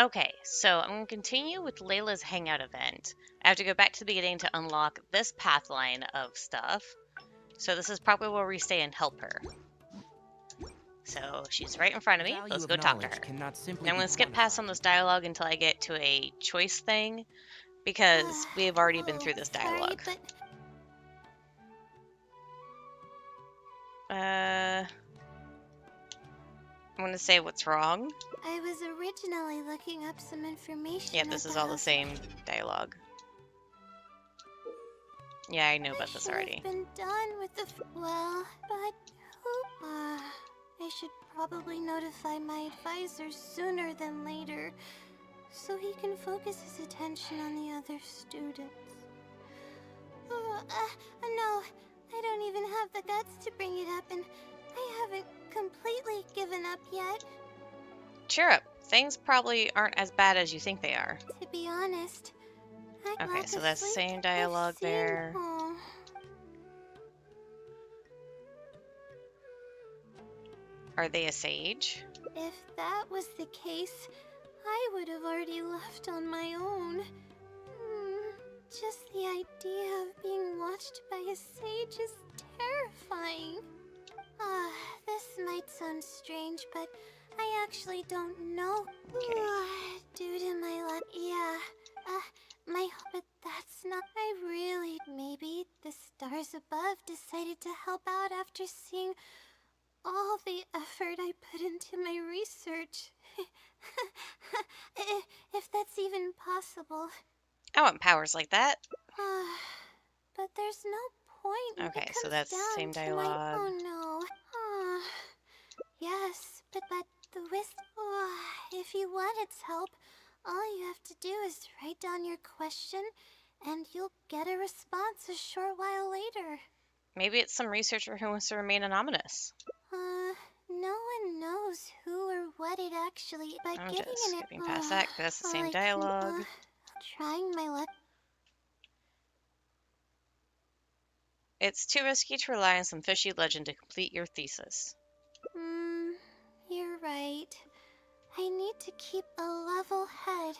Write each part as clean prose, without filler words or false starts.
Okay, so I'm going to continue with Layla's Hangout event. I have to go back to the beginning to unlock this path line of stuff. So this is probably where we stay and help her. So she's right in front of me. Let's go talk to her. And I'm going to skip past on this dialogue until I get to a choice thing, because we have already been through this dialogue. Sorry, I'm going to say what's wrong. I was originally looking up some information. Yeah, this is all the same dialogue. Yeah, I know about this already. Been done with the well, but who? I should probably notify my advisor sooner than later, so he can focus his attention on the other students. No, I don't even have the guts to bring it up, and I haven't completely given up yet. Cheer up. Things probably aren't as bad as you think they are. To be honest, okay, so that's the same dialogue there. Are they a sage? If that was the case, I would have already left on my own. Just the idea of being watched by a sage is terrifying. This might sound strange, but I actually don't know. Okay. Due to my luck, but that's not. Maybe the stars above decided to help out after seeing all the effort I put into my research. If that's even possible. I want powers like that. But there's no point. Okay, so that's the same dialogue. Oh no. Yes, but the wisp. If you want its help, all you have to do is write down your question, and you'll get a response a short while later. Maybe it's some researcher who wants to remain anonymous. No one knows who or what it actually. By I'm just skipping past that because that's the same dialogue. Trying my luck. It's too risky to rely on some fishy legend to complete your thesis. You're right. I need to keep a level head.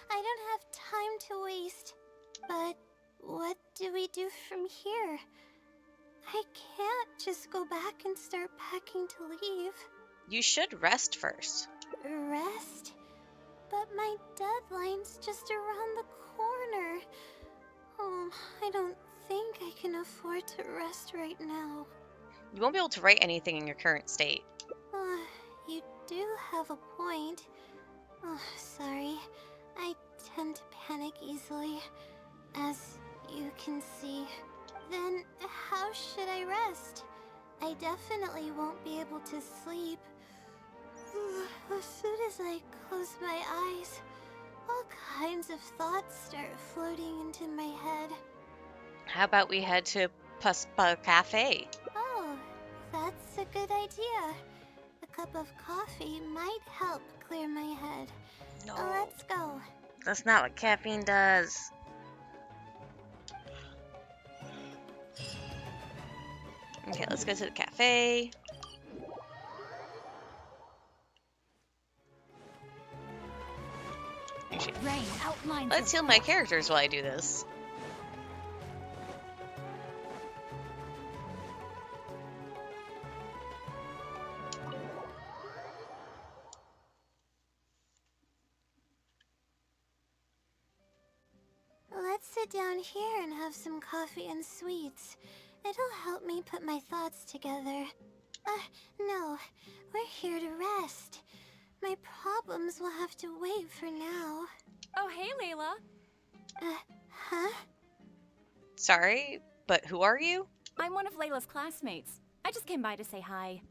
I don't have time to waste. But what do we do from here? I can't just go back and start packing to leave. You should rest first. Rest? But my deadline's just around the corner. I don't think I can afford to rest right now. You won't be able to write anything in your current state. You do have a point. Sorry. I tend to panic easily, as you can see. Then how should I rest? I definitely won't be able to sleep. As soon as I close my eyes, all kinds of thoughts start floating into my head. How about we head to Puspa Cafe? Oh, that's a good idea. A cup of coffee might help clear my head. No. Let's go. That's not what caffeine does. Okay, let's go to the cafe. Actually, let's heal my characters while I do this. Let's sit down here and have some coffee and sweets. It'll help me put my thoughts together. No. We're here to rest. My problems will have to wait for now. Oh, hey, Layla. Huh? Sorry, but who are you? I'm one of Layla's classmates. I just came by to say hi.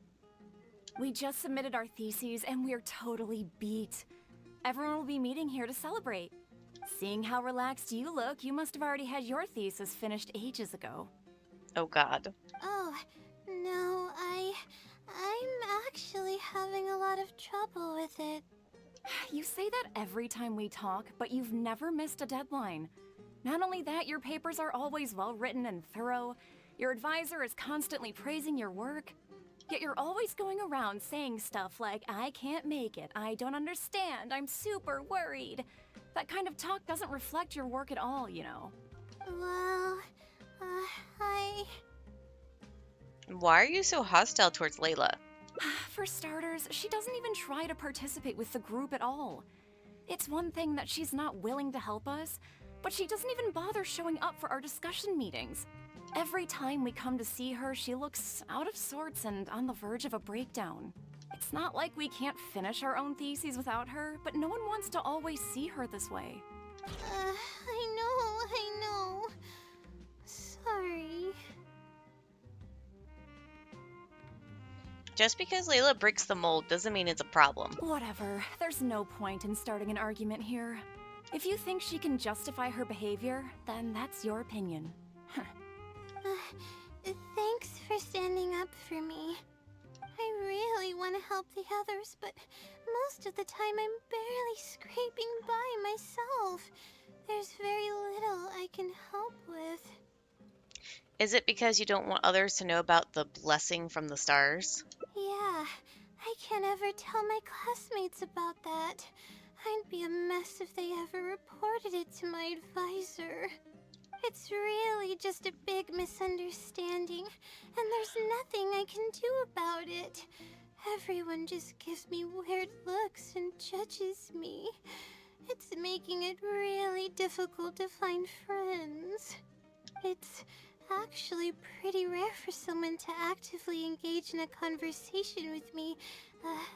We just submitted our theses and we're totally beat. Everyone will be meeting here to celebrate. Seeing how relaxed you look, you must have already had your thesis finished ages ago. Oh god. Oh, no, I'm actually having a lot of trouble with it. You say that every time we talk, but you've never missed a deadline. Not only that, your papers are always well written and thorough. Your advisor is constantly praising your work. Yet you're always going around saying stuff like, I can't make it, I don't understand, I'm super worried. That kind of talk doesn't reflect your work at all, you know. Well, I... Why are you so hostile towards Layla? For starters, she doesn't even try to participate with the group at all. It's one thing that she's not willing to help us, but she doesn't even bother showing up for our discussion meetings. Every time we come to see her, she looks out of sorts and on the verge of a breakdown. It's not like we can't finish our own theses without her, but no one wants to always see her this way. I know. Sorry. Just because Layla breaks the mold doesn't mean it's a problem. Whatever, there's no point in starting an argument here. If you think she can justify her behavior, then that's your opinion. Thanks for standing up for me. I really want to help the others, but most of the time I'm barely scraping by myself. There's very little I can help with. Is it because you don't want others to know about the blessing from the stars? Yeah, I can't ever tell my classmates about that. I'd be a mess if they ever reported it to my advisor. It's really just a big misunderstanding, and there's nothing I can do about it. Everyone just gives me weird looks and judges me. It's making it really difficult to find friends. It's actually pretty rare for someone to actively engage in a conversation with me,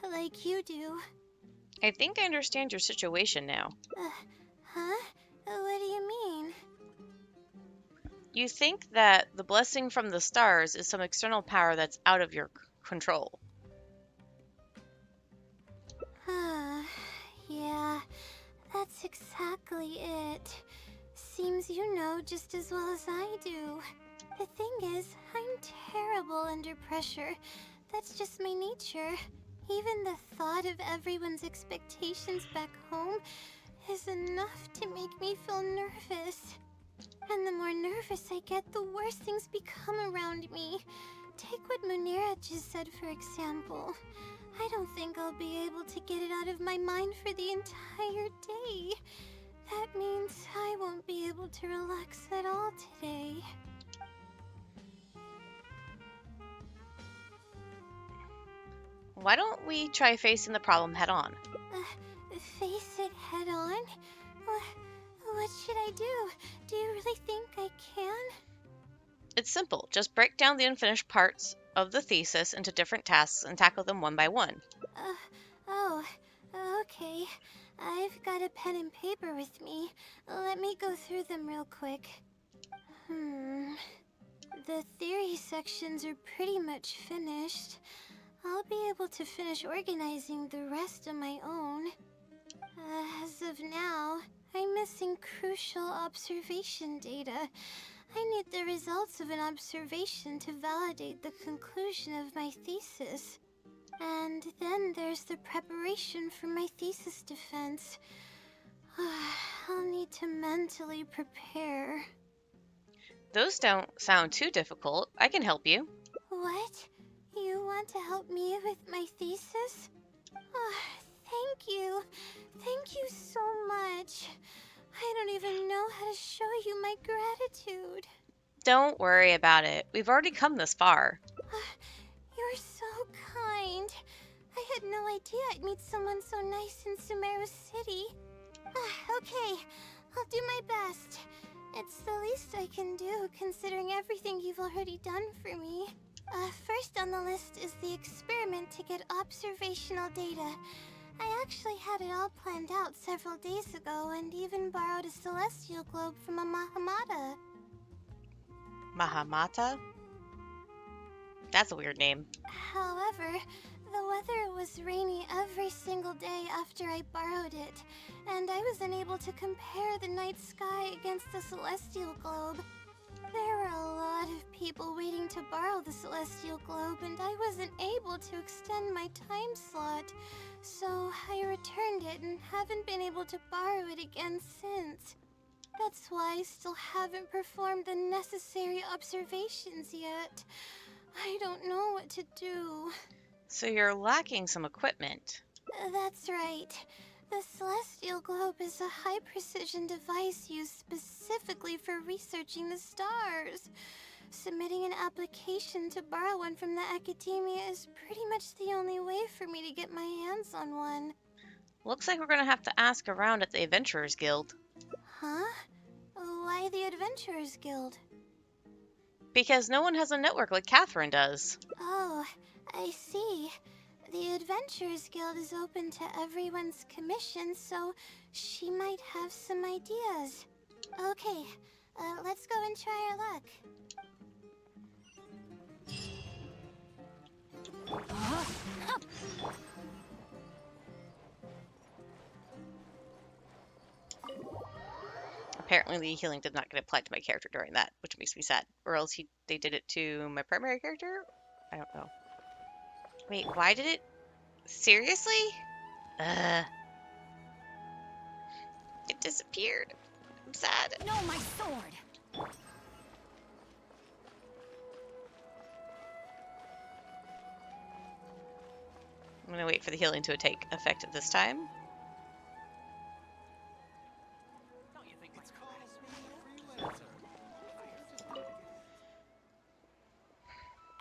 like you do. I think I understand your situation now. Huh? What do you mean? You think that the blessing from the stars is some external power that's out of your control. Yeah, that's exactly it. Seems you know just as well as I do. The thing is, I'm terrible under pressure. That's just my nature. Even the thought of everyone's expectations back home is enough to make me feel nervous. And the more nervous I get, the worse things become around me. Take what Munira just said, for example. I don't think I'll be able to get it out of my mind for the entire day. That means I won't be able to relax at all today. Why don't we try facing the problem head on? Face it head on? What should I do? Do you really think I can? It's simple. Just break down the unfinished parts of the thesis into different tasks and tackle them one by one. Oh, okay. I've got a pen and paper with me. Let me go through them real quick. The theory sections are pretty much finished. I'll be able to finish organizing the rest on my own. As of now, I'm missing crucial observation data. I need the results of an observation to validate the conclusion of my thesis. And then there's the preparation for my thesis defense. I'll need to mentally prepare. Those don't sound too difficult. I can help you. What? You want to help me with my thesis? Thank you. Thank you so much. I don't even know how to show you my gratitude. Don't worry about it. We've already come this far. You're so kind. I had no idea I'd meet someone so nice in Sumeru City. Okay, I'll do my best. It's the least I can do, considering everything you've already done for me. First on the list is the experiment to get observational data. I actually had it all planned out several days ago and even borrowed a celestial globe from a Mahamata. Mahamata? That's a weird name. However, the weather was rainy every single day after I borrowed it, and I was unable to compare the night sky against the celestial globe. There were a lot of people waiting to borrow the celestial globe, and I wasn't able to extend my time slot, so I returned it and haven't been able to borrow it again since. That's why I still haven't performed the necessary observations yet. I don't know what to do. So you're lacking some equipment. That's right. The Celestial Globe is a high-precision device used specifically for researching the stars. Submitting an application to borrow one from the academia is pretty much the only way for me to get my hands on one. Looks like we're gonna have to ask around at the Adventurers Guild. Huh? Why the Adventurers Guild? Because no one has a network like Catherine does. Oh, I see. The Adventurers Guild is open to everyone's commission, so she might have some ideas. Okay, let's go and try our luck. Apparently the healing did not get applied to my character during that, which makes me sad. Or else they did it to my primary character? I don't know. Wait, why did it? Seriously? It disappeared. I'm sad. No, my sword! I'm gonna wait for the healing to take effect at this time.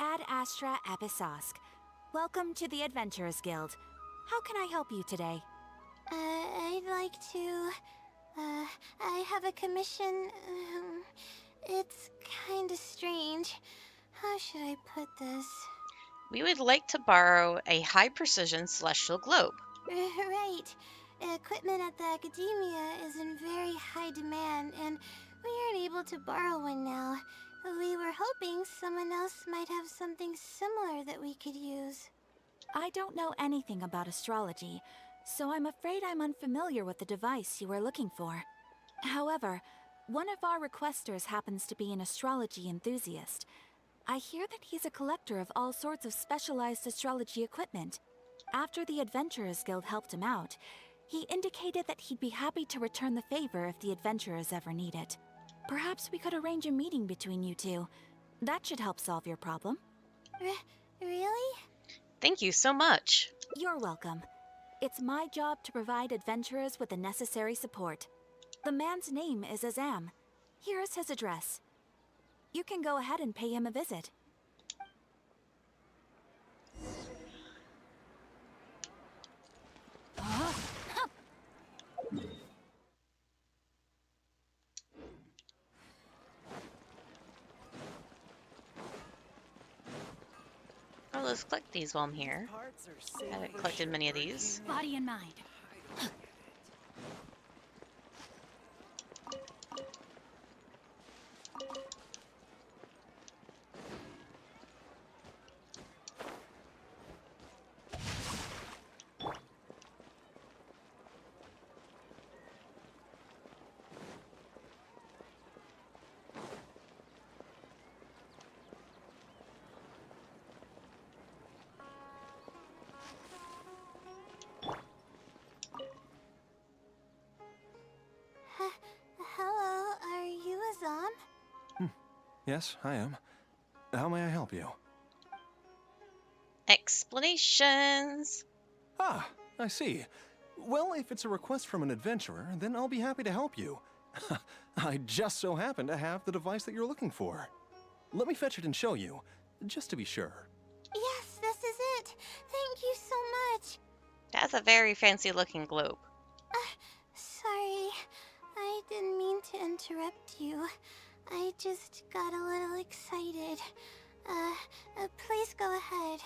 Ad Astra Episosk. Welcome to the Adventurers Guild. How can I help you today? I'd like to, I have a commission, it's kinda strange. How should I put this? We would like to borrow a high-precision celestial globe. Right. Equipment at the academia is in very high demand, and we aren't able to borrow one now. We were hoping someone else might have something similar that we could use. I don't know anything about astrology, so I'm afraid I'm unfamiliar with the device you are looking for. However, one of our requesters happens to be an astrology enthusiast. I hear that he's a collector of all sorts of specialized astrology equipment. After the Adventurers Guild helped him out, he indicated that he'd be happy to return the favor if the adventurers ever need it. Perhaps we could arrange a meeting between you two. That should help solve your problem. Really? Thank you so much. You're welcome. It's my job to provide adventurers with the necessary support. The man's name is Azam. Here is his address. You can go ahead and pay him a visit. Oh, let's collect these while I'm here. I haven't collected many of these. Body and mind. Hello, are you Azam? Yes, I am. How may I help you? Explanations. Ah, I see. Well, if it's a request from an adventurer, then I'll be happy to help you. I just so happen to have the device that you're looking for. Let me fetch it and show you, just to be sure. Yes, this is it. Thank you so much. That's a very fancy looking globe. Sorry, I didn't mean to interrupt you. I just got a little excited. Please go ahead.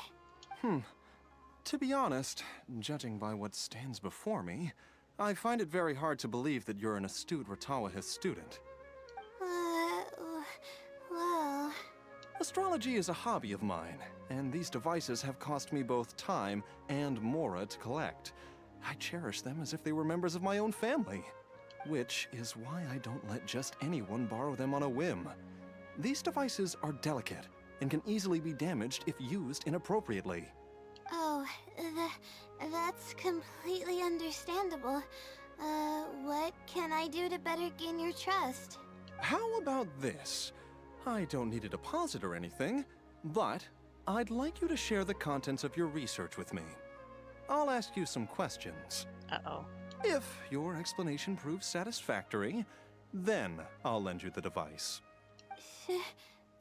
To be honest, judging by what stands before me, I find it very hard to believe that you're an astute Ratawahist student. Well... Astrology is a hobby of mine, and these devices have cost me both time and mora to collect. I cherish them as if they were members of my own family. Which is why I don't let just anyone borrow them on a whim. These devices are delicate and can easily be damaged if used inappropriately. Oh, that's completely understandable. What can I do to better gain your trust? How about this? I don't need a deposit or anything. But I'd like you to share the contents of your research with me. I'll ask you some questions. Uh-oh. If your explanation proves satisfactory, then I'll lend you the device.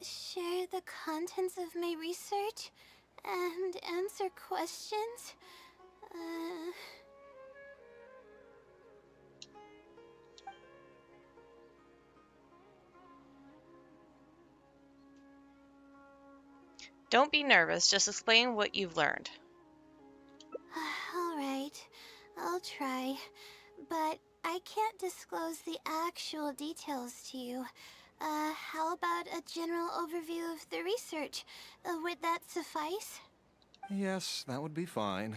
Share the contents of my research and answer questions? Don't be nervous, just explain what you've learned. Alright, I'll try. But I can't disclose the actual details to you. How about a general overview of the research? Would that suffice? Yes, that would be fine.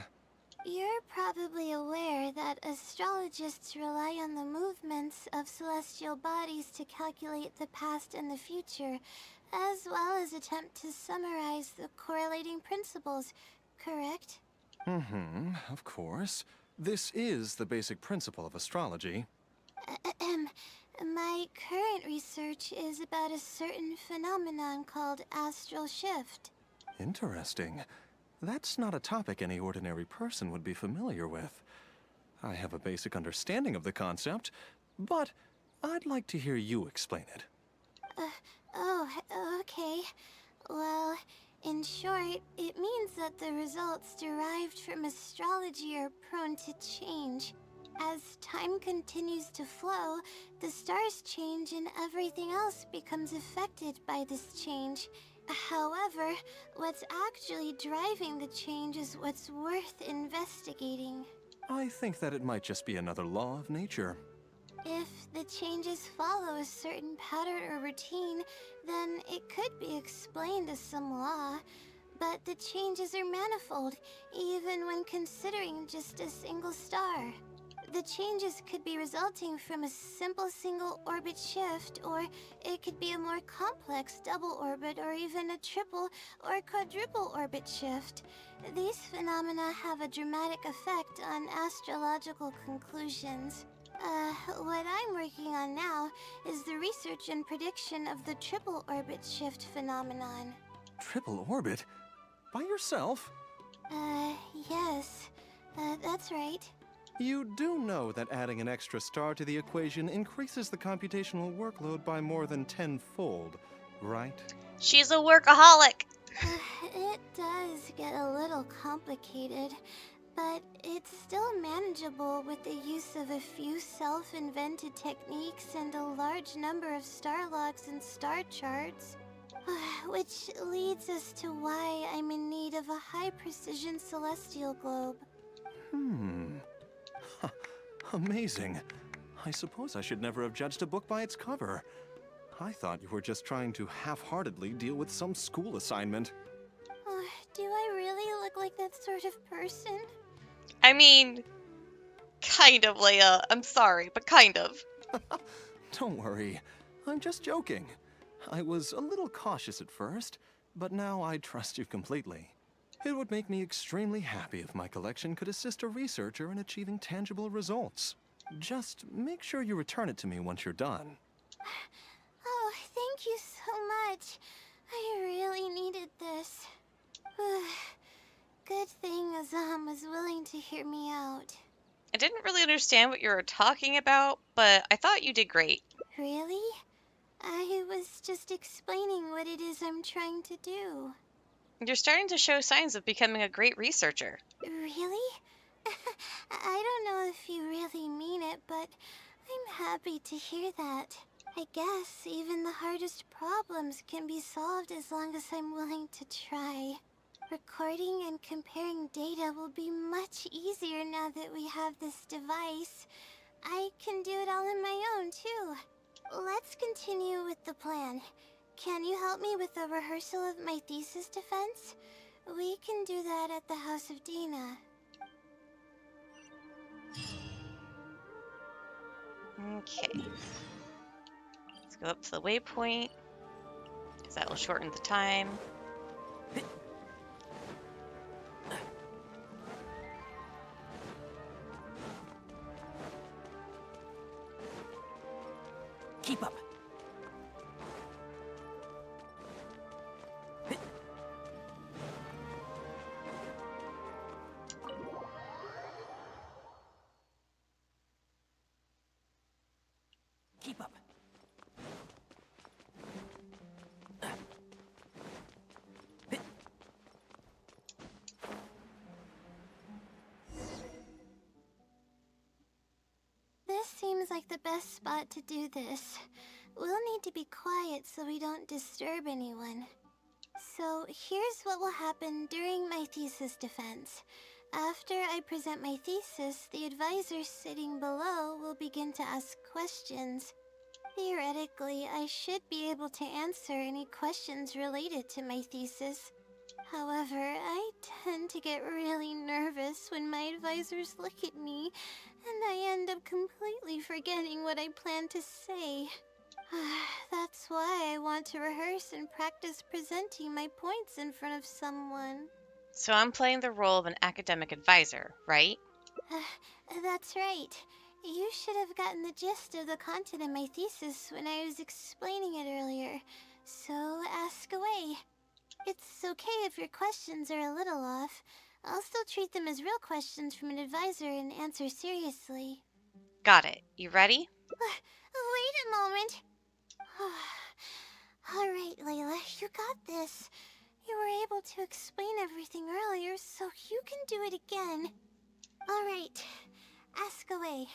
You're probably aware that astrologists rely on the movements of celestial bodies to calculate the past and the future, as well as attempt to summarize the correlating principles, correct? Of course. This is the basic principle of astrology. Ahem. My current research is about a certain phenomenon called astral shift. Interesting. That's not a topic any ordinary person would be familiar with. I have a basic understanding of the concept, but I'd like to hear you explain it. Oh, okay. Well, in short, it means that the results derived from astrology are prone to change. As time continues to flow, the stars change and everything else becomes affected by this change. However, what's actually driving the change is what's worth investigating. I think that it might just be another law of nature. If the changes follow a certain pattern or routine, then it could be explained as some law. But the changes are manifold, even when considering just a single star. The changes could be resulting from a simple single orbit shift, or it could be a more complex double orbit, or even a triple or quadruple orbit shift. These phenomena have a dramatic effect on astrological conclusions. What I'm working on now is the research and prediction of the triple orbit shift phenomenon. Triple orbit? By yourself? Yes. That's right. You do know that adding an extra star to the equation increases the computational workload by more than tenfold, right? She's a workaholic! It does get a little complicated, but it's still manageable with the use of a few self-invented techniques and a large number of star logs and star charts. Which leads us to why I'm in need of a high-precision celestial globe. Amazing. I suppose I should never have judged a book by its cover. I thought you were just trying to half-heartedly deal with some school assignment. Do I really look like that sort of person? I mean, kind of, Leia. I'm sorry, but kind of. Don't worry. I'm just joking. I was a little cautious at first, but now I trust you completely. It would make me extremely happy if my collection could assist a researcher in achieving tangible results. Just make sure you return it to me once you're done. Oh, thank you so much. I really needed this. Good thing Azam was willing to hear me out. I didn't really understand what you were talking about, but I thought you did great. Really? I was just explaining what it is I'm trying to do. You're starting to show signs of becoming a great researcher. Really? I don't know if you really mean it, but I'm happy to hear that. I guess even the hardest problems can be solved as long as I'm willing to try. Recording and comparing data will be much easier now that we have this device. I can do it all on my own, too. Let's continue with the plan. Can you help me with the rehearsal of my thesis defense? We can do that at the House of Dina. Okay. Let's go up to the waypoint, because that will shorten the time. Keep up. Keep up. This seems like the best spot to do this. We'll need to be quiet so we don't disturb anyone. So here's what will happen during my thesis defense. After I present my thesis, the advisor sitting below will begin to ask questions. Theoretically, I should be able to answer any questions related to my thesis. However, I tend to get really nervous when my advisors look at me, and I end up completely forgetting what I plan to say. That's why I want to rehearse and practice presenting my points in front of someone. So I'm playing the role of an academic advisor, right? That's right. You should have gotten the gist of the content of my thesis when I was explaining it earlier. So ask away. It's okay if your questions are a little off. I'll still treat them as real questions from an advisor and answer seriously. Got it. You ready? Wait a moment. Alright, Layla, you got this. You were able to explain everything earlier, so you can do it again. Alright, ask away.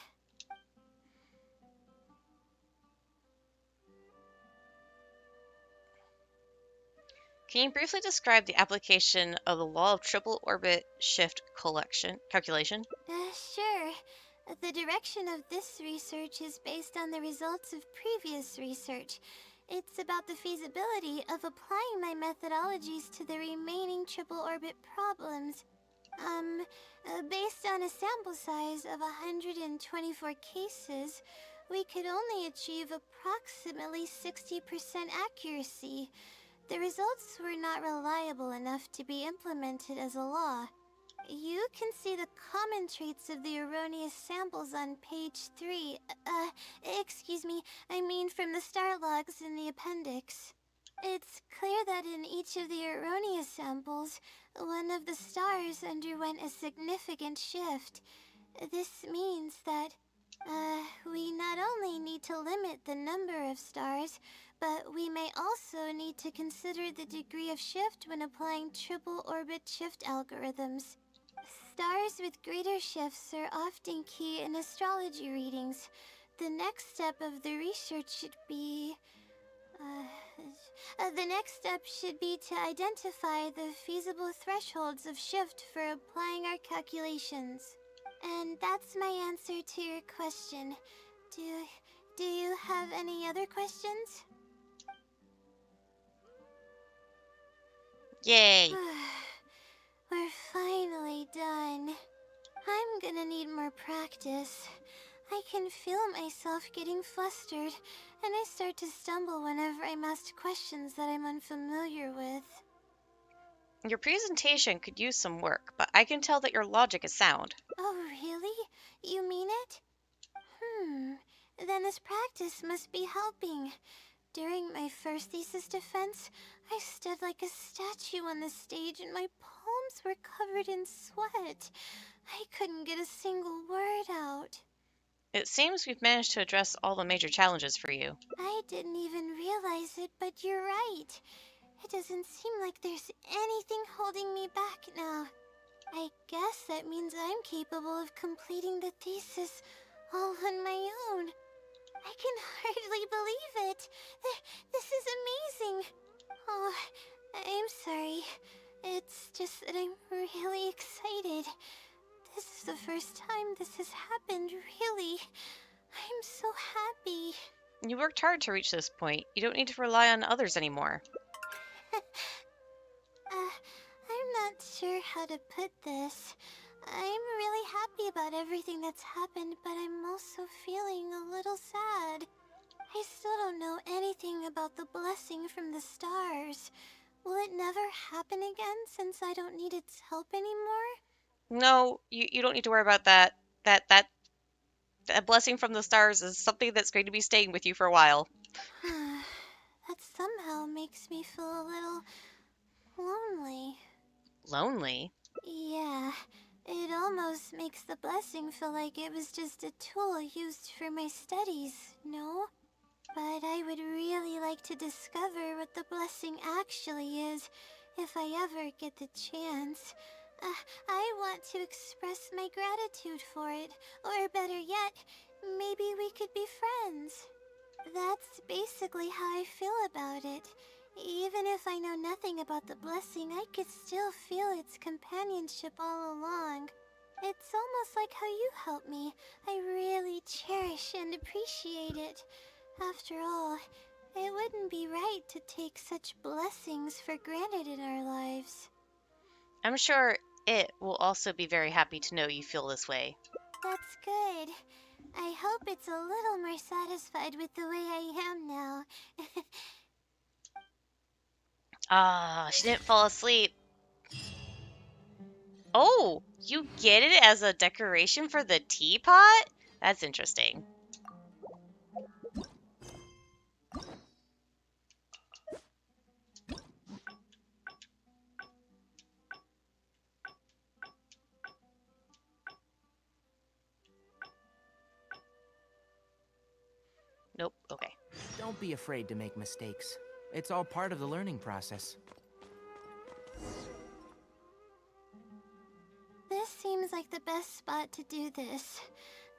Can you briefly describe the application of the law of triple orbit shift calculation? Sure. The direction of this research is based on the results of previous research. It's about the feasibility of applying my methodologies to the remaining triple orbit problems. Based on a sample size of 124 cases, we could only achieve approximately 60% accuracy. The results were not reliable enough to be implemented as a law. You can see the common traits of the erroneous samples on page 3. Excuse me, I mean from the star logs in the appendix. It's clear that in each of the erroneous samples, one of the stars underwent a significant shift. This means that, we not only need to limit the number of stars, but we may also need to consider the degree of shift when applying triple orbit shift algorithms. Stars with greater shifts are often key in astrology readings. The next step of the research should be... the next step should be to identify the feasible thresholds of shift for applying our calculations. And that's my answer to your question. Do you have any other questions? Yay! We're finally done. I'm gonna need more practice. I can feel myself getting flustered, and I start to stumble whenever I'm asked questions that I'm unfamiliar with. Your presentation could use some work, but I can tell that your logic is sound. Oh, really? You mean it? Then this practice must be helping. During my first thesis defense, I stood like a statue on the stage and my palms were covered in sweat. I couldn't get a single word out. It seems we've managed to address all the major challenges for you. I didn't even realize it, but you're right. It doesn't seem like there's anything holding me back now. I guess that means I'm capable of completing the thesis all on my own. I can hardly believe it. This is amazing. Oh, I'm sorry. It's just that I'm really excited. This is the first time this has happened, really. I'm so happy. You worked hard to reach this point. You don't need to rely on others anymore. I'm not sure how to put this. I'm really happy about everything that's happened, but I'm also feeling a little sad. I still don't know anything about the blessing from the stars. Will it never happen again since I don't need its help anymore? No, you don't need to worry about that. That blessing from the stars is something that's going to be staying with you for a while. That somehow makes me feel a little lonely. Lonely? Yeah, It almost makes the blessing feel like it was just a tool used for my studies, no? But I would really like to discover what the blessing actually is if I ever get the chance. I want to express my gratitude for it, or better yet, maybe we could be friends. That's basically how I feel about it. Even if I know nothing about the blessing, I could still feel its companionship all along. It's almost like how you helped me. I really cherish and appreciate it. After all, it wouldn't be right to take such blessings for granted in our lives. I'm sure it will also be very happy to know you feel this way. That's good. I hope it's a little more satisfied with the way I am now. Ah, she didn't fall asleep. Oh, you get it as a decoration for the teapot? That's interesting. Nope, okay. Don't be afraid to make mistakes. It's all part of the learning process. This seems like the best spot to do this.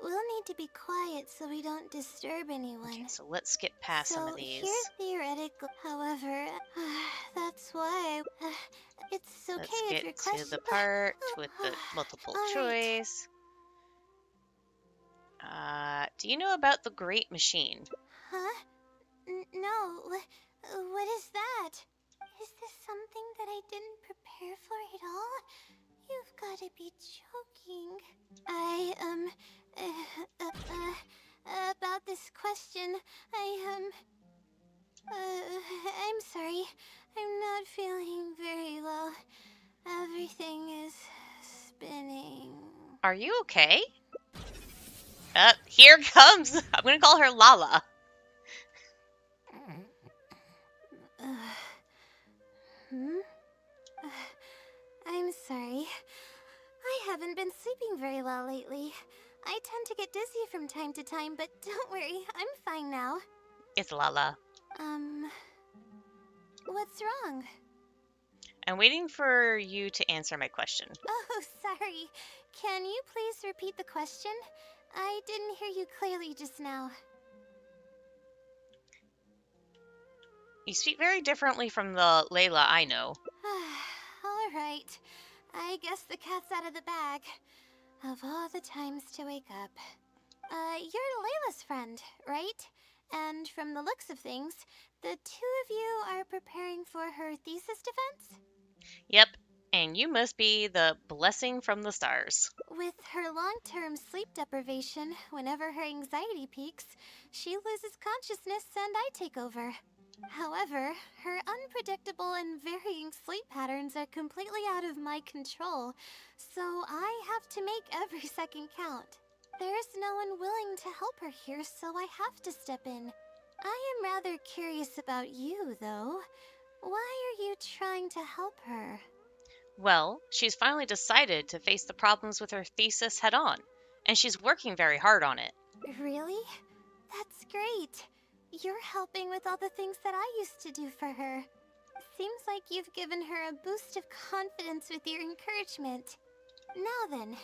We'll need to be quiet so we don't disturb anyone. Okay, so let's skip past some of So these. here's theoretical. However, that's why it's okay Let's if get your to question. the part with the multiple All right. choice. Do you know about the Great Machine? Huh? No. What is that? Is this something that I didn't prepare for at all? You've got to be joking. About this question, I'm sorry. I'm not feeling very well. Everything is spinning. Are you okay? Here comes. I'm gonna call her Lala. I'm sorry. I haven't been sleeping very well lately. I tend to get dizzy from time to time, but don't worry, I'm fine now. It's Lala. What's wrong? I'm waiting for you to answer my question. Oh, sorry. Can you please repeat the question? I didn't hear you clearly just now. You speak very differently from the Layla I know. Alright. I guess the cat's out of the bag. Of all the times to wake up. You're Layla's friend, right? And from the looks of things, the two of you are preparing for her thesis defense? Yep, and you must be the blessing from the stars. With her long-term sleep deprivation, whenever her anxiety peaks, she loses consciousness and I take over. However, her unpredictable and varying sleep patterns are completely out of my control, so I have to make every second count. There's no one willing to help her here, so I have to step in. I am rather curious about you, though. Why are you trying to help her? Well, she's finally decided to face the problems with her thesis head on, and she's working very hard on it. Really? That's great. You're helping with all the things that I used to do for her. Seems like you've given her a boost of confidence with your encouragement. Now then,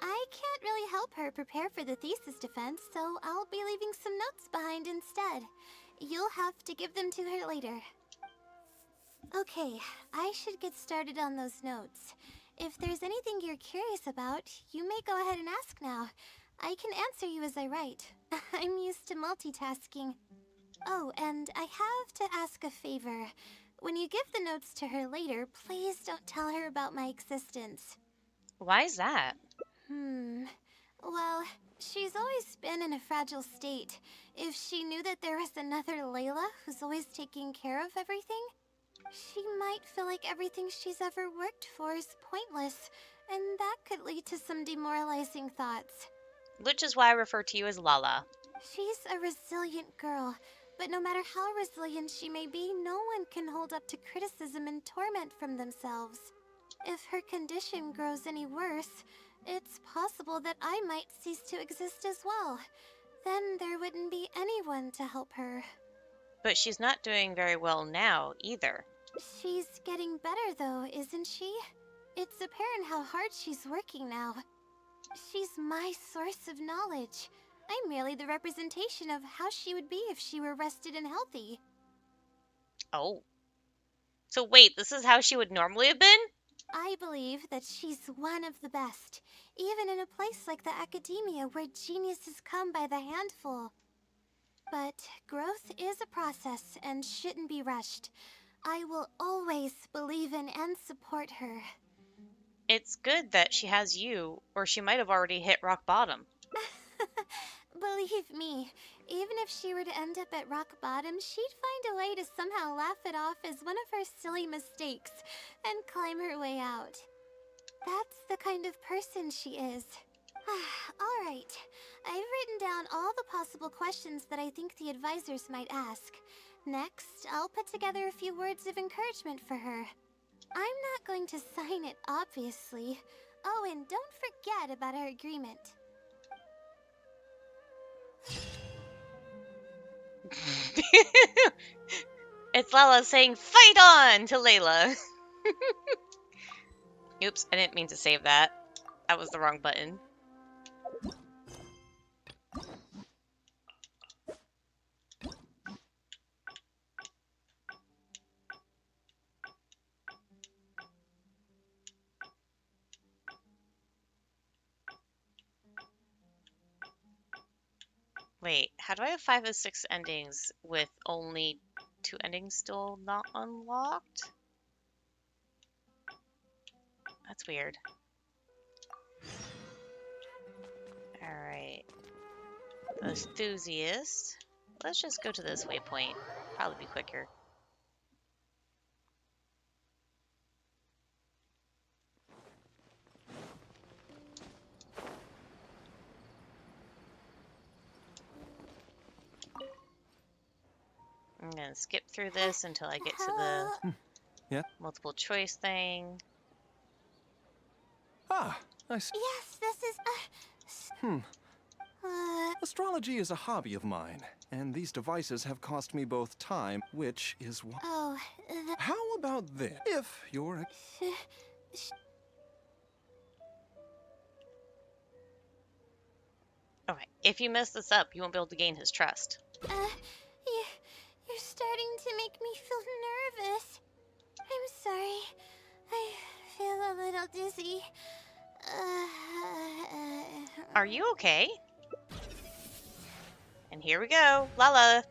I can't really help her prepare for the thesis defense, so I'll be leaving some notes behind instead. You'll have to give them to her later. Okay, I should get started on those notes. If there's anything you're curious about, you may go ahead and ask now. I can answer you as I write. I'm used to multitasking. Oh, and I have to ask a favor. When you give the notes to her later, please don't tell her about my existence. Why is that? Well, she's always been in a fragile state. If she knew that there was another Layla who's always taking care of everything, she might feel like everything she's ever worked for is pointless, and that could lead to some demoralizing thoughts. Which is why I refer to you as Lala. She's a resilient girl, but no matter how resilient she may be, no one can hold up to criticism and torment from themselves. If her condition grows any worse, it's possible that I might cease to exist as well. Then there wouldn't be anyone to help her. But she's not doing very well now, either. She's getting better though, isn't she? It's apparent how hard she's working now. She's my source of knowledge. I'm merely the representation of how she would be if she were rested and healthy. Oh. So wait, this is how she would normally have been? I believe that she's one of the best, even in a place like the academia where geniuses come by the handful. But growth is a process and shouldn't be rushed. I will always believe in and support her. It's good that she has you, or she might have already hit rock bottom. Believe me, even if she were to end up at rock bottom, she'd find a way to somehow laugh it off as one of her silly mistakes and climb her way out. That's the kind of person she is. Alright, I've written down all the possible questions that I think the advisors might ask. Next, I'll put together a few words of encouragement for her. I'm not going to sign it, obviously. Oh, and don't forget about our agreement. It's Lala saying, "Fight on!" to Layla. Oops, I didn't mean to save that. That was the wrong button. Wait, how do I have 5 of 6 endings with only 2 endings still not unlocked? That's weird. Alright. Enthusiast. Let's just go to this waypoint. Probably be quicker. I'm gonna skip through this until I get to the Yeah? multiple choice thing. Ah, I see. Yes, this is, Astrology is a hobby of mine, and these devices have cost me both time, which is why. oh, How about this? If you're Alright, if you mess this up, you won't be able to gain his trust. you're starting to make me feel nervous. I'm sorry. I feel a little dizzy. Are you okay? And here we go, Lala.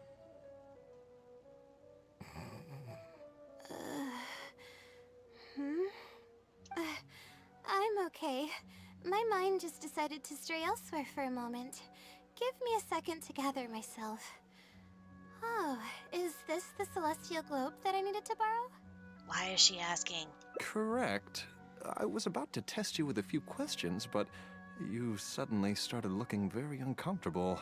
I'm okay. My mind just decided to stray elsewhere for a moment. Give me a second to gather myself. Oh, is this the celestial globe that I needed to borrow? Why is she asking? correct, I was about to test you with a few questions, but you suddenly started looking very uncomfortable.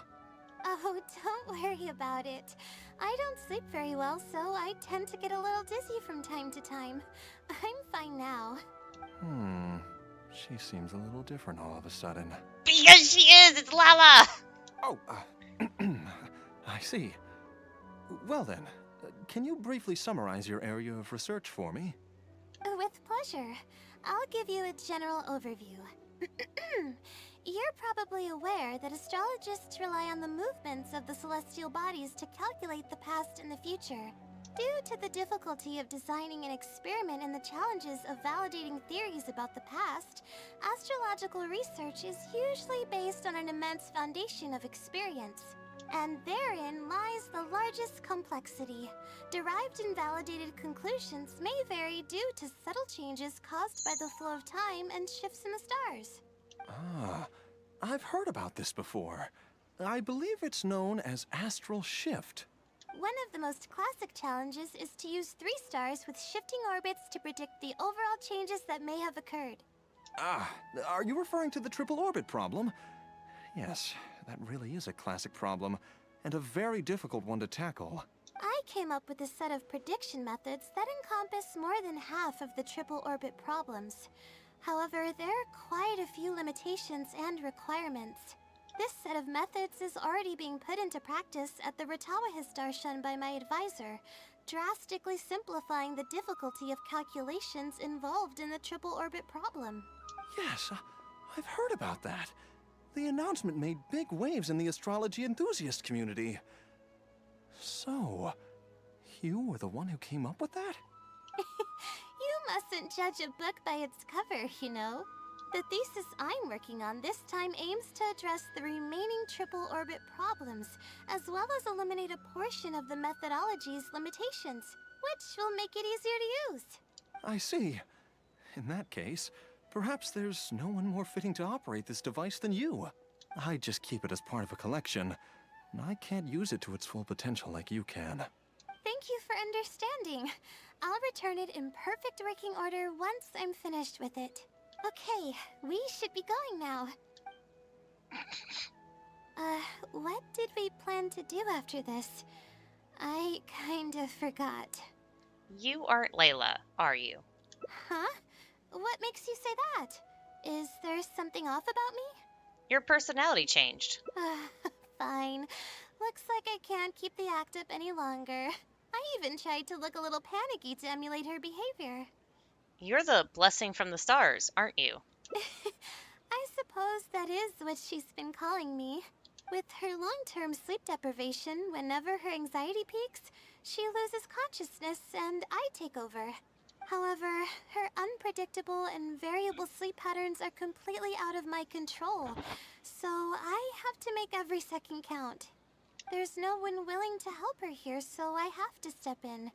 Oh, don't worry about it. I don't sleep very well, so I tend to get a little dizzy from time to time. I'm fine now. She seems a little different all of a sudden. Because she is! It's Lala! Oh, I see. Well then, can you briefly summarize your area of research for me? With pleasure. I'll give you a general overview. You're probably aware that astrologists rely on the movements of the celestial bodies to calculate the past and the future. Due to the difficulty of designing an experiment and the challenges of validating theories about the past, astrological research is usually based on an immense foundation of experience. And therein lies the largest complexity. Derived and validated conclusions may vary due to subtle changes caused by the flow of time and shifts in the stars. Ah, I've heard about this before. I believe it's known as astral shift. One of the most classic challenges is to use 3 stars with shifting orbits to predict the overall changes that may have occurred. Ah, are you referring to the triple orbit problem? Yes, that really is a classic problem, and a very difficult one to tackle. I came up with a set of prediction methods that encompass more than half of the triple orbit problems. However, there are quite a few limitations and requirements. This set of methods is already being put into practice at the Ratawa Darshan by my advisor, drastically simplifying the difficulty of calculations involved in the triple orbit problem. Yes, I've heard about that. The announcement made big waves in the astrology enthusiast community. So, you were the one who came up with that? You mustn't judge a book by its cover, you know. The thesis I'm working on this time aims to address the remaining triple orbit problems, as well as eliminate a portion of the methodology's limitations, which will make it easier to use. I see. In that case, perhaps there's no one more fitting to operate this device than you. I just keep it as part of a collection. I can't use it to its full potential like you can. Thank you for understanding. I'll return it in perfect working order once I'm finished with it. Okay, we should be going now. What did we plan to do after this? I kind of forgot. You aren't Layla, are you? Huh? What makes you say that? Is there something off about me? Your personality changed. Fine. Looks like I can't keep the act up any longer. I even tried to look a little panicky to emulate her behavior. You're the blessing from the stars, aren't you? I suppose that is what she's been calling me. With her long-term sleep deprivation, whenever her anxiety peaks, she loses consciousness and I take over. However, her unpredictable and variable sleep patterns are completely out of my control, so I have to make every second count. There's no one willing to help her here, so I have to step in.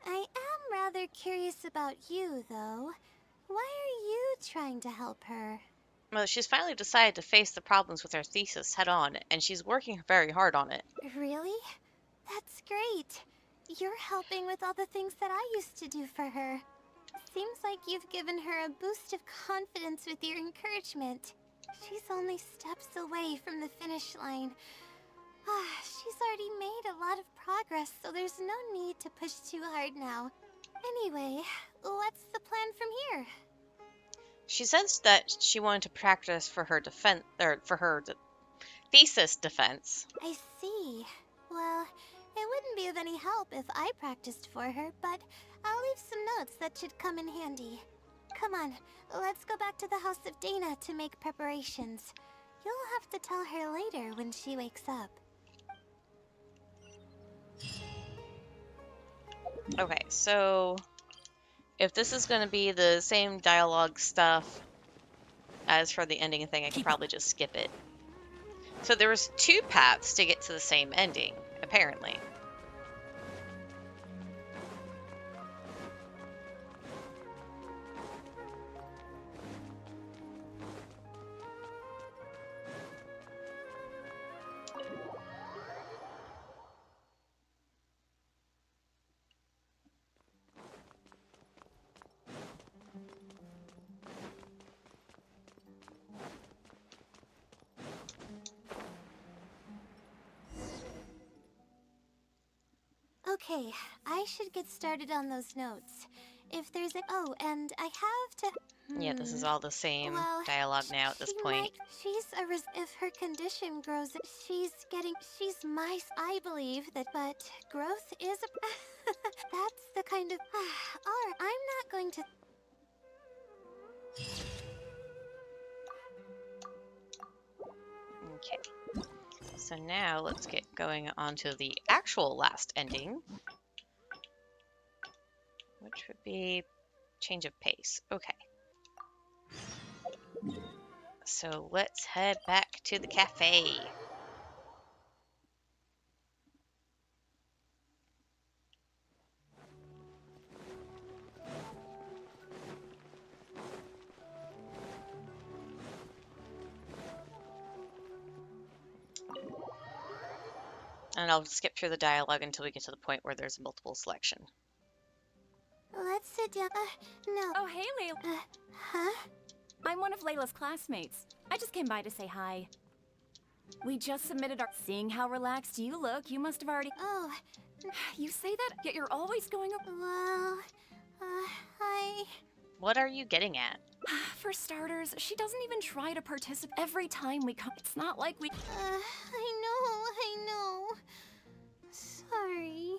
I am rather curious about you, though. Why are you trying to help her? Well, she's finally decided to face the problems with her thesis head on, and she's working very hard on it. Really? That's great. You're helping with all the things that I used to do for her. Seems like you've given her a boost of confidence with your encouragement. She's only steps away from the finish line. She's already made a lot of progress, so there's no need to push too hard now. Anyway, what's the plan from here? She says that she wanted to practice for her defense, or for her thesis defense. I see. Well, it wouldn't be of any help if I practiced for her, but I'll leave some notes that should come in handy. Come on, let's go back to the House of Dana to make preparations. You'll have to tell her later when she wakes up. Okay, so if this is going to be the same dialogue stuff as for the ending thing, I can probably just skip it. So there was two paths to get to the same ending, apparently. Okay, I should get started on those notes. If there's a... Oh, and I have to... Yeah, this is all the same Well, dialogue now at this point. If her condition grows, she's my... I believe that, but growth is a... That's the kind of... Alright, I'm not going to... Okay. So now let's get going on to the actual last ending, which would be change of pace. Okay. So let's head back to the cafe. And I'll skip through the dialogue until we get to the point where there's multiple selection. Let's sit down. No. Oh, hey, Layla. Huh? I'm one of Layla's classmates. I just came by to say hi. We just submitted our... Seeing how relaxed you look, you must have already... Oh, You say that, yet you're always going... well, I... What are you getting at? For starters, she doesn't even try to participate every time we come. It's not like we... I know. Sorry.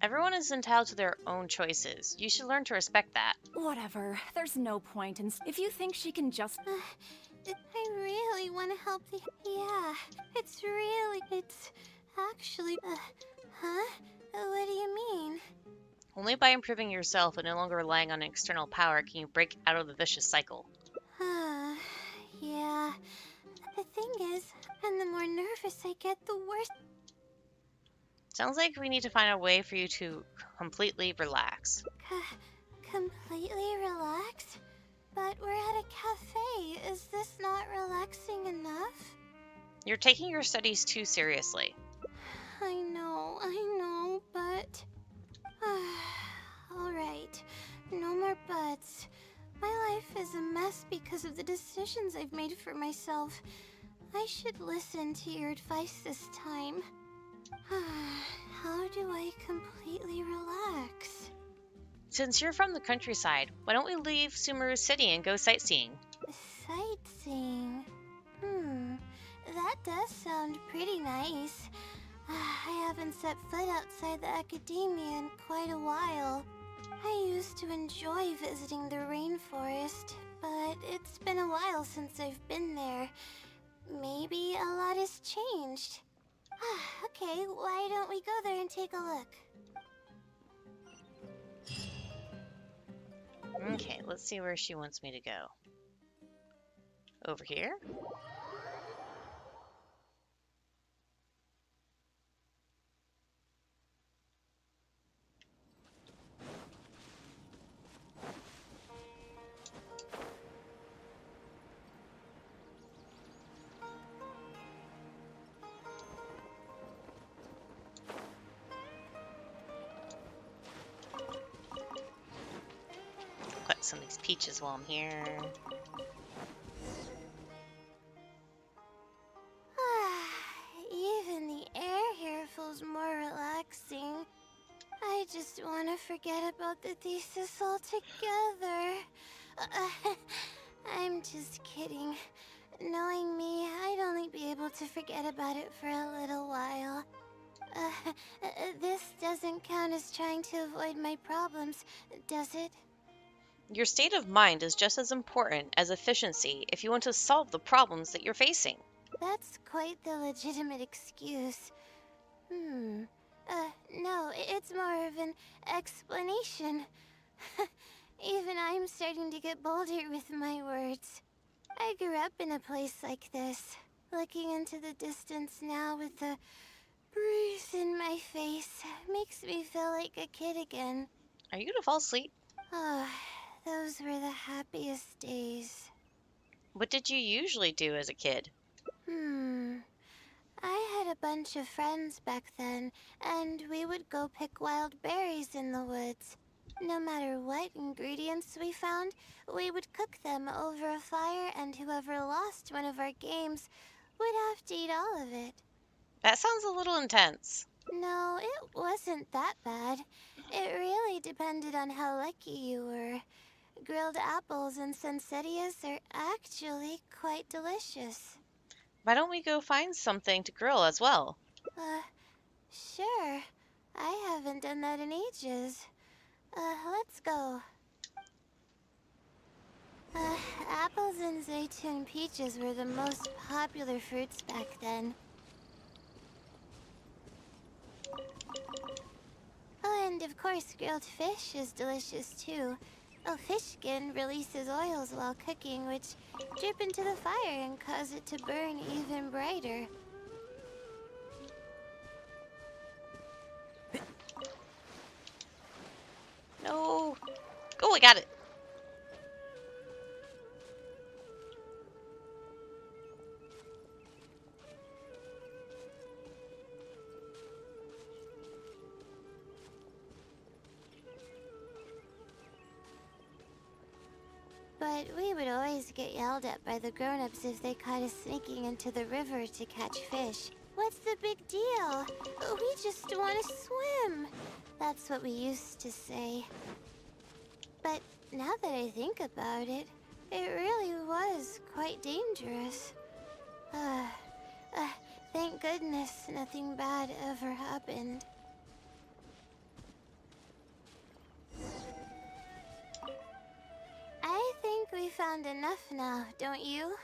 Everyone is entitled to their own choices. You should learn to respect that. Whatever. There's no point in... If you think she can just... I really want to help the... Yeah, it's actually... huh? What do you mean? Only by improving yourself and no longer relying on external power can you break out of the vicious cycle. Yeah. The thing is, and the more nervous I get, the worse... Sounds like we need to find a way for you to completely relax. Completely relaxed? But we're at a cafe. Is this not relaxing enough? You're taking your studies too seriously. I know, but... Alright, no more buts. My life is a mess because of the decisions I've made for myself. I should listen to your advice this time. How do I completely relax? Since you're from the countryside, why don't we leave Sumeru City and go sightseeing? Sightseeing? That does sound pretty nice. I haven't set foot outside the academia in quite a while. I used to enjoy visiting the rainforest, but it's been a while since I've been there. Maybe a lot has changed. Okay, why don't we go there and take a look? Okay, let's see where she wants me to go. Over here? Collect some of these peaches while I'm here. Even the air here feels more relaxing. I just want to forget about the thesis altogether. I'm just kidding. Knowing me, I'd only be able to forget about it for a little while. This doesn't count as trying to avoid my problems, does it? Your state of mind is just as important as efficiency if you want to solve the problems that you're facing. That's quite the legitimate excuse. No, it's more of an explanation. Even I'm starting to get bolder with my words. I grew up in a place like this. Looking into the distance now with the breeze in my face makes me feel like a kid again. Are you gonna fall asleep? Oh, those were the happiest days. What did you usually do as a kid? I had a bunch of friends back then, and we would go pick wild berries in the woods. No matter what ingredients we found, we would cook them over a fire, and whoever lost one of our games would have to eat all of it. That sounds a little intense. No, it wasn't that bad. It really depended on how lucky you were. Grilled apples and poinsettias are actually quite delicious. Why don't we go find something to grill as well? Sure. I haven't done that in ages. Let's go. Apples and zaytun peaches were the most popular fruits back then. Oh, and of course grilled fish is delicious too. Oh, fish skin releases oils while cooking, which drip into the fire and cause it to burn even brighter. No. Oh, I got it. But but we would always get yelled at by the grown-ups if they caught us sneaking into the river to catch fish. What's the big deal? We just want to swim. That's what we used to say. But now that I think about it, it really was quite dangerous. Thank goodness nothing bad ever happened. I think we found enough now, don't you?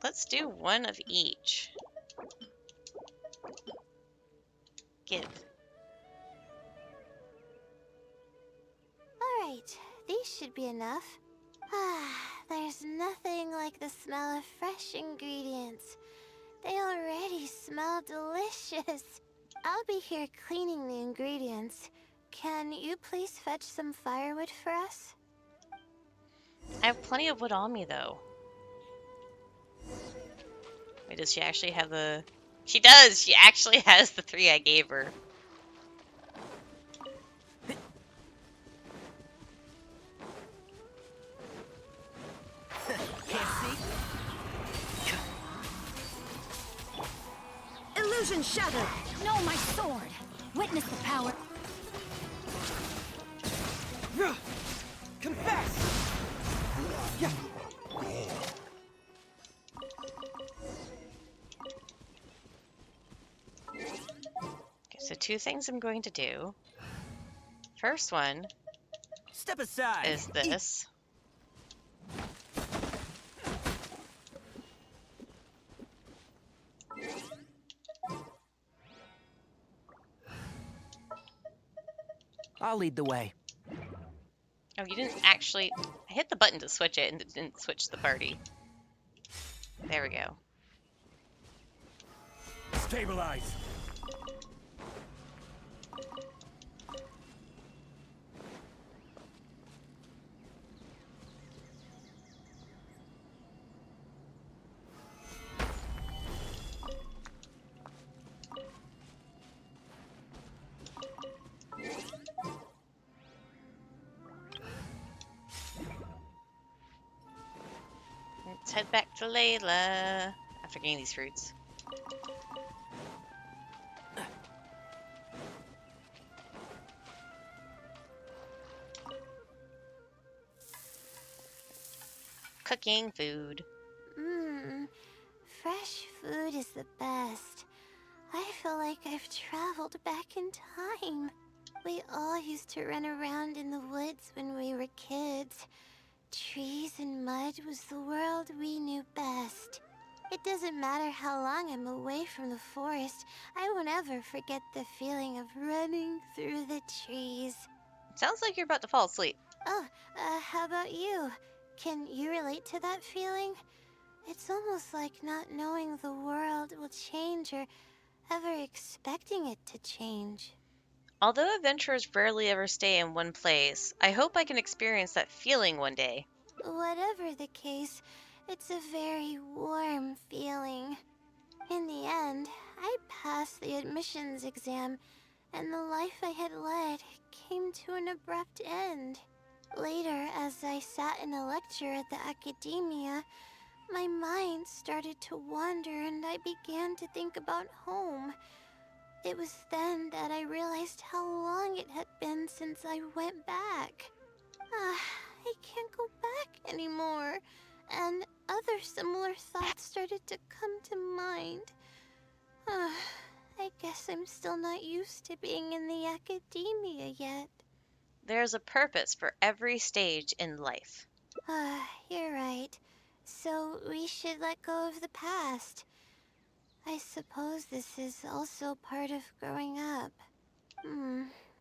Let's do one of each. Give. Alright, these should be enough. There's nothing like the smell of fresh ingredients. They already smell delicious. I'll be here cleaning the ingredients. Can you please fetch some firewood for us? I have plenty of wood on me, though. Wait, does she actually have the... She does! She actually has the 3 I gave her. Can't see? Illusion shattered! No, my sword! Witness the power. Confess! Yeah. Okay, so 2 things I'm going to do. First one Step aside. is this. I'll lead the way. Oh, you didn't actually... I hit the button to switch it and it didn't switch the party. There we go. Stabilize. Let's head back to Layla after getting these fruits. Cooking food. Fresh food is the best. I feel like I've traveled back in time. We all used to run around in the woods when we were kids. Trees and mud was the world we knew best. It doesn't matter how long I'm away from the forest, I won't ever forget the feeling of running through the trees. Sounds like you're about to fall asleep. Oh, how about you? Can you relate to that feeling? It's almost like not knowing the world will change or ever expecting it to change. Although adventurers rarely ever stay in one place, I hope I can experience that feeling one day. Whatever the case, it's a very warm feeling. In the end, I passed the admissions exam, and the life I had led came to an abrupt end. Later, as I sat in a lecture at the academia, my mind started to wander and I began to think about home. It was then that I realized how long it had been since I went back. I can't go back anymore. And other similar thoughts started to come to mind. I guess I'm still not used to being in the academia yet. There's a purpose for every stage in life. You're right. So we should let go of the past. I suppose this is also part of growing up.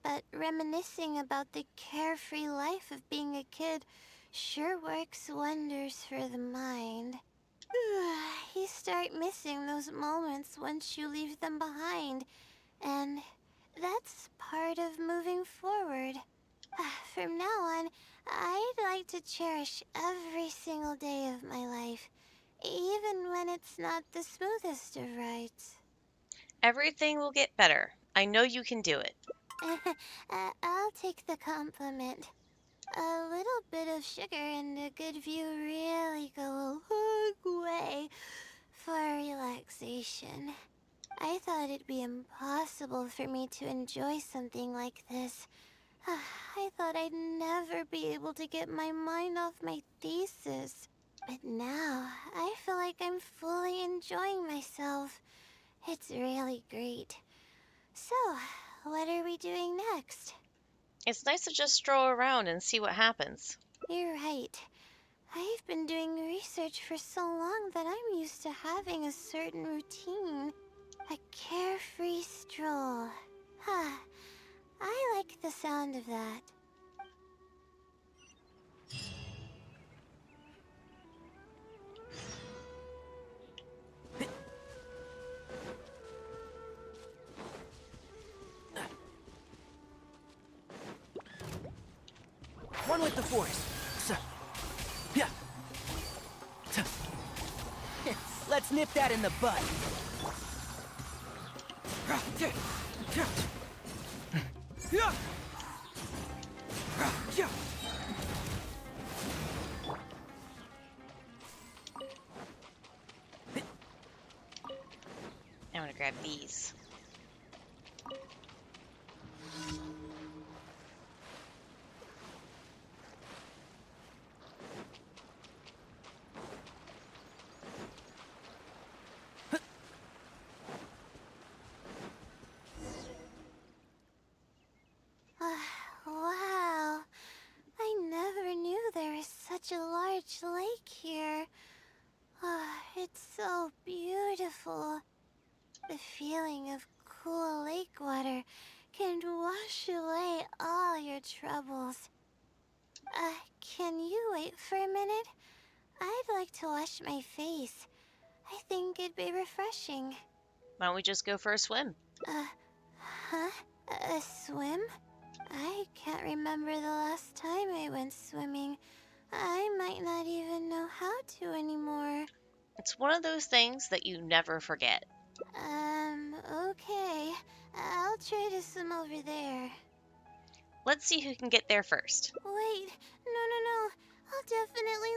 But reminiscing about the carefree life of being a kid sure works wonders for the mind. You start missing those moments once you leave them behind, and that's part of moving forward. From now on, I'd like to cherish every single day of my life, even when it's not the smoothest of rides. Everything will get better. I know you can do it. I'll take the compliment. A little bit of sugar and a good view really go a long way for relaxation. I thought it'd be impossible for me to enjoy something like this. I thought I'd never be able to get my mind off my thesis. But now, I feel like I'm fully enjoying myself. It's really great. So, what are we doing next? It's nice to just stroll around and see what happens. You're right. I've been doing research for so long that I'm used to having a certain routine. A carefree stroll. Huh. I like the sound of that. One with the force. Yeah. Let's nip that in the bud. I'm gonna grab these. Wow. I never knew there was such a large lake here. It's so beautiful. The feeling of cool lake water can wash away all your troubles. Can you wait for a minute? I'd like to wash my face. I think it'd be refreshing. Why don't we just go for a swim? Huh? A swim? I can't remember the last time I went swimming. I might not even know how to anymore. It's one of those things that you never forget. Okay. I'll try to swim over there. Let's see who can get there first. Wait, no. I'll definitely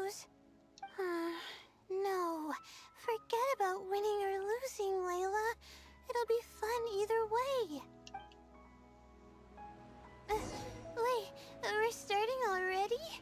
lose. No. Forget about winning or losing, Layla. It'll be fun either way. Wait, we're starting already?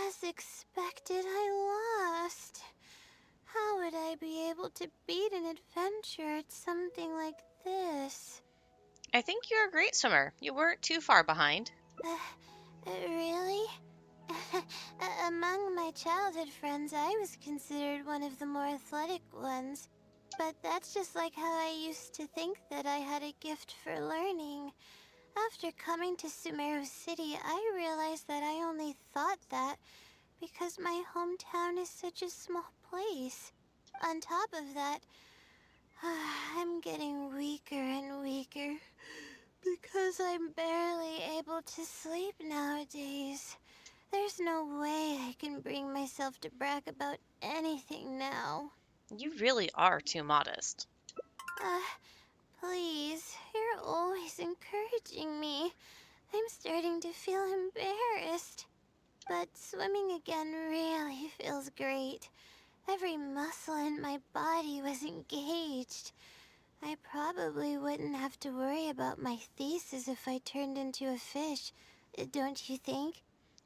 As expected, I lost. How would I be able to beat an adventure at something like this? I think you're a great swimmer. You weren't too far behind. Really? Among my childhood friends, I was considered one of the more athletic ones. But that's just like how I used to think that I had a gift for learning. After coming to Sumeru City, I realized that I only thought that because my hometown is such a small place. On top of that, I'm getting weaker and weaker because I'm barely able to sleep nowadays. There's no way I can bring myself to brag about anything now. You really are too modest. Please, you're always encouraging me. I'm starting to feel embarrassed. But swimming again really feels great. Every muscle in my body was engaged. I probably wouldn't have to worry about my thesis if I turned into a fish, don't you think?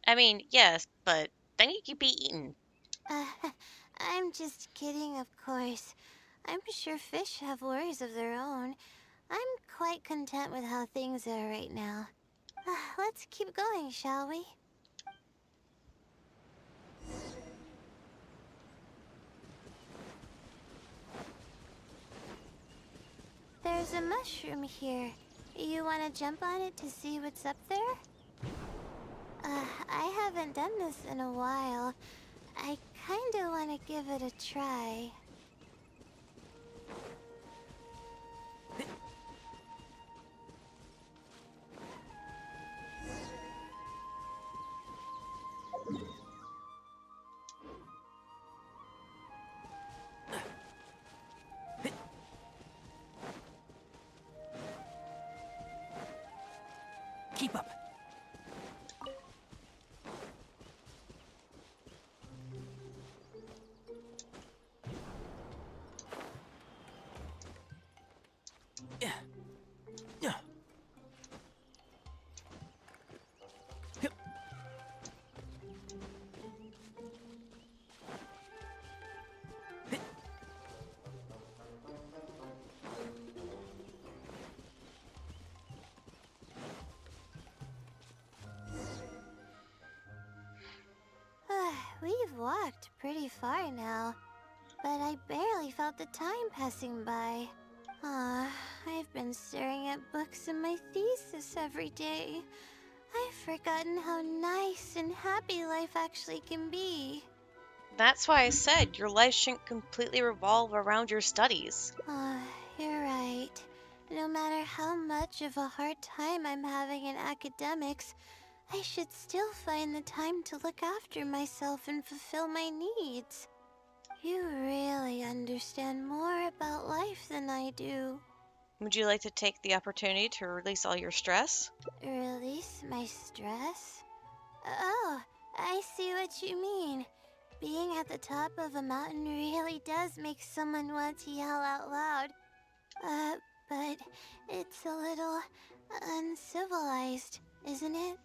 I mean, yes, but then you could be eaten. Uh, I'm just kidding, of course. I'm sure fish have worries of their own. I'm quite content with how things are right now. Let's keep going, shall we? There's a mushroom here. You want to jump on it to see what's up there? haven't done this in a while. I kinda wanna give it a try. Keep up. Yeah. Yeah. Yep. We've walked pretty far now, but I barely felt the time passing by. I've been staring at books in my thesis every day. I've forgotten how nice and happy life actually can be. That's why I said your life shouldn't completely revolve around your studies. You're right. No matter how much of a hard time I'm having in academics, I should still find the time to look after myself and fulfill my needs. You really understand more about life than I do. Would you like to take the opportunity to release all your stress? Release my stress? Oh, I see what you mean. Being at the top of a mountain really does make someone want to yell out loud. But it's a little uncivilized, isn't it?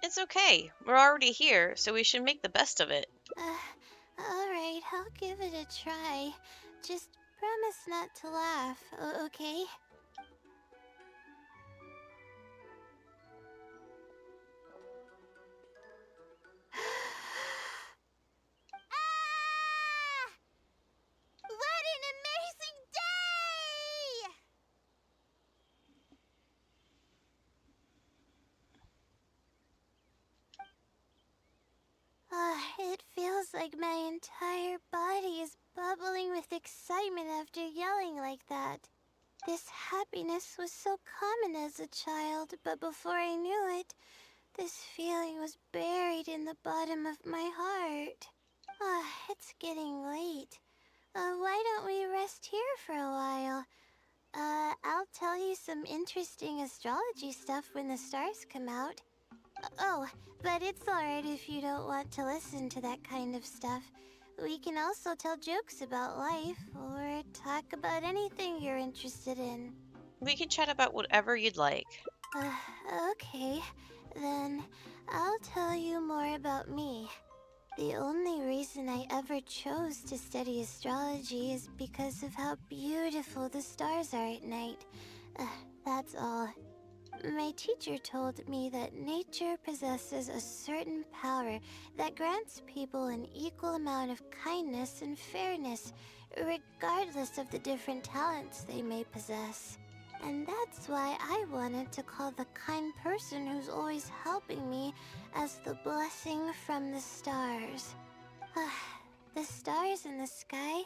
It's okay. We're already here, so we should make the best of it. Alright, I'll give it a try. Just promise not to laugh, okay? Ah! What an amazing day! It feels like my entire body is bubbling with excitement after yelling like that. This happiness was so common as a child, but before I knew it, this feeling was buried in the bottom of my heart. It's getting late. Why don't we rest here for a while? I'll tell you some interesting astrology stuff when the stars come out. Oh, but it's alright if you don't want to listen to that kind of stuff. We can also tell jokes about life, or talk about anything you're interested in. We can chat about whatever you'd like. Okay. Then I'll tell you more about me. The only reason I ever chose to study astrology is because of how beautiful the stars are at night. That's all. My teacher told me that nature possesses a certain power that grants people an equal amount of kindness and fairness, regardless of the different talents they may possess. And that's why I wanted to call the kind person who's always helping me as the blessing from the stars. The stars in the sky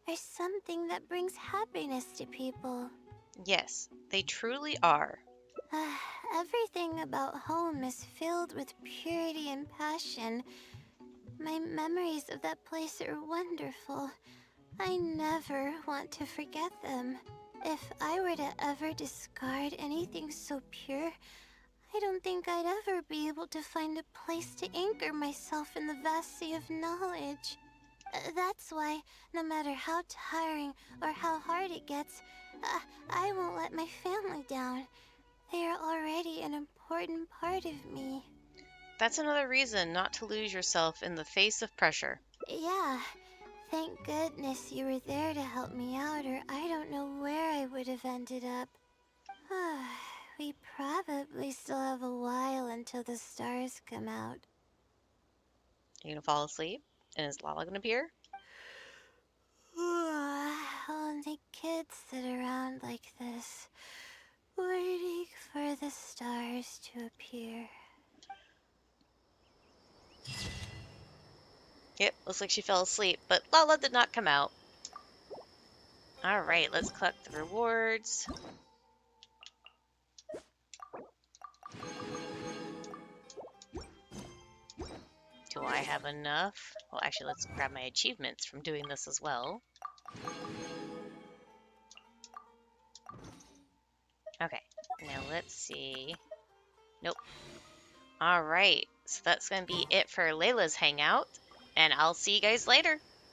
are something that brings happiness to people. Yes, they truly are. Everything about home is filled with purity and passion. My memories of that place are wonderful. I never want to forget them. If I were to ever discard anything so pure, I don't think I'd ever be able to find a place to anchor myself in the vast sea of knowledge. That's why, no matter how tiring or how hard it gets, I won't let my family down. They are already an important part of me. That's another reason not to lose yourself in the face of pressure. Yeah, thank goodness you were there to help me out, or I don't know where I would have ended up. We probably still have a while until the stars come out. You're gonna fall asleep? And is Lala gonna appear? Only kids sit around like this, waiting for the stars to appear. Looks like she fell asleep, but Lala did not come out. Alright, let's collect the rewards. Do I have enough? Well, actually, let's grab my achievements from doing this as well. Okay, now let's see. Nope. Alright, so that's going to be it for Layla's Hangout, and I'll see you guys later.